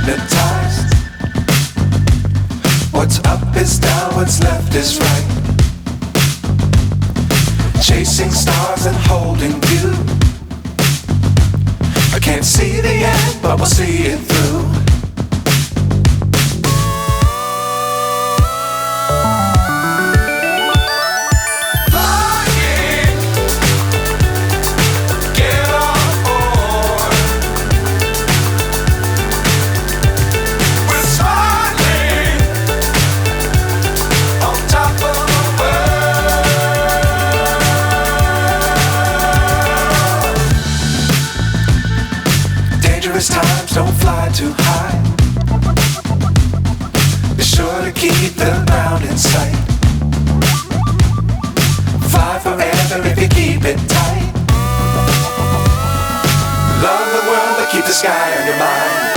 hypnotized. What's up is down, what's left is right. Chasing stars and holding you. I can't see the end, but we'll see it through. Times don't fly too high. Be sure to keep the ground in sight. Fly forever if you keep it tight. Love the world but keep the sky on your mind.